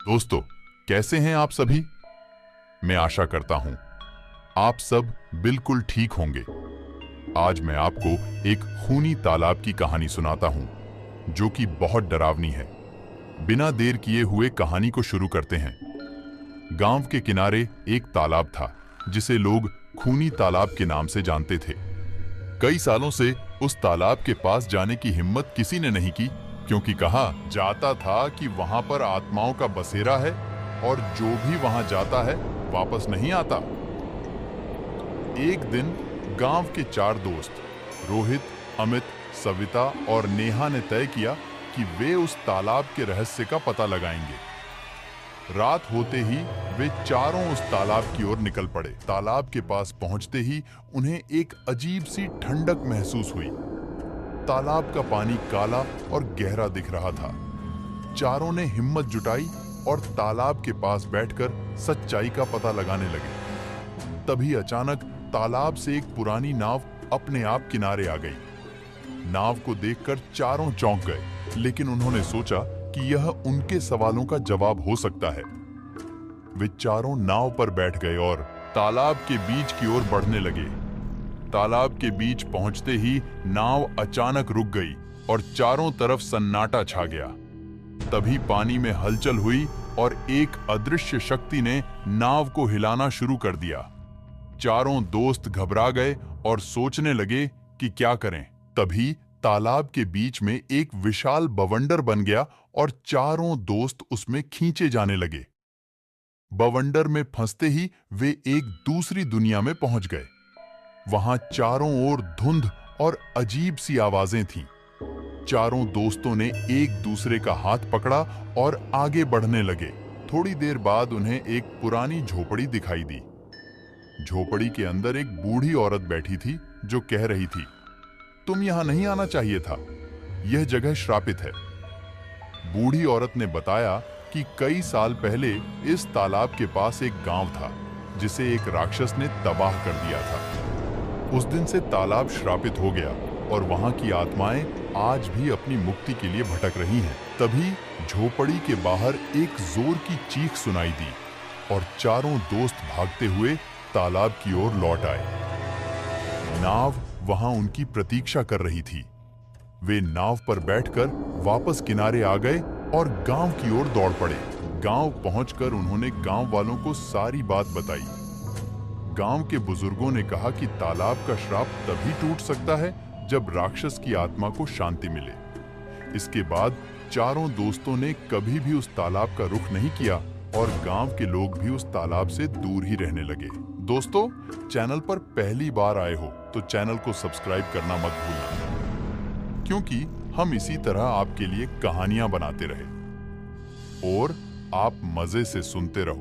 दोस्तों, कैसे हैं आप सभी? मैं आशा करता हूं आप सब बिल्कुल ठीक होंगे। आज मैं आपको एक खूनी तालाब की कहानी सुनाता हूं जो कि बहुत डरावनी है। बिना देर किए हुए कहानी को शुरू करते हैं। गांव के किनारे एक तालाब था जिसे लोग खूनी तालाब के नाम से जानते थे। कई सालों से उस तालाब के पास जाने की हिम्मत किसी ने नहीं की, क्योंकि कहा जाता था कि वहां पर आत्माओं का बसेरा है और जो भी वहां जाता है वापस नहीं आता। एक दिन गांव के 4 दोस्त रोहित, अमित, सविता और नेहा ने तय किया कि वे उस तालाब के रहस्य का पता लगाएंगे। रात होते ही वे चारों उस तालाब की ओर निकल पड़े। तालाब के पास पहुंचते ही उन्हें एक अजीब सी ठंडक महसूस हुई। तालाब का पानी काला और गहरा दिख रहा था। चारों ने हिम्मत जुटाई और तालाब के पास बैठकर सच्चाई का पता लगाने लगे। तभी अचानक तालाब से एक पुरानी नाव अपने आप किनारे आ गई। नाव को देखकर चारों चौंक गए, लेकिन उन्होंने सोचा कि यह उनके सवालों का जवाब हो सकता है। वे चारों नाव पर बैठ गए और तालाब के बीच की ओर बढ़ने लगे। तालाब के बीच पहुंचते ही नाव अचानक रुक गई और चारों तरफ सन्नाटा छा गया। तभी पानी में हलचल हुई और एक अदृश्य शक्ति ने नाव को हिलाना शुरू कर दिया। चारों दोस्त घबरा गए और सोचने लगे कि क्या करें। तभी तालाब के बीच में एक विशाल बवंडर बन गया और चारों दोस्त उसमें खींचे जाने लगे। बवंडर में फंसते ही वे एक दूसरी दुनिया में पहुंच गए। वहां चारों ओर धुंध और अजीब सी आवाजें थीं। चारों दोस्तों ने एक दूसरे का हाथ पकड़ा और आगे बढ़ने लगे। थोड़ी देर बाद उन्हें एक पुरानी झोपड़ी दिखाई दी। झोपड़ी के अंदर एक बूढ़ी औरत बैठी थी जो कह रही थी, तुम यहां नहीं आना चाहिए था, यह जगह श्रापित है। बूढ़ी औरत ने बताया कि कई साल पहले इस तालाब के पास एक गांव था जिसे एक राक्षस ने तबाह कर दिया था। उस दिन से तालाब श्रापित हो गया और वहां की आत्माएं आज भी अपनी मुक्ति के लिए भटक रही हैं। तभी झोपड़ी के बाहर एक जोर की चीख सुनाई दी और चारों दोस्त भागते हुए तालाब की ओर लौट आए। नाव वहां उनकी प्रतीक्षा कर रही थी। वे नाव पर बैठकर वापस किनारे आ गए और गांव की ओर दौड़ पड़े। गांव पहुंचकर उन्होंने गांव वालों को सारी बात बताई। गांव के बुजुर्गों ने कहा कि तालाब का श्राप तभी टूट सकता है जब राक्षस की आत्मा को शांति मिले। इसके बाद चारों दोस्तों ने कभी भी उस तालाब का रुख नहीं किया और गांव के लोग भी उस तालाब से दूर ही रहने लगे। दोस्तों, चैनल पर पहली बार आए हो तो चैनल को सब्सक्राइब करना मत भूलना, क्योंकि हम इसी तरह आपके लिए कहानियां बनाते रहे और आप मजे से सुनते रहो।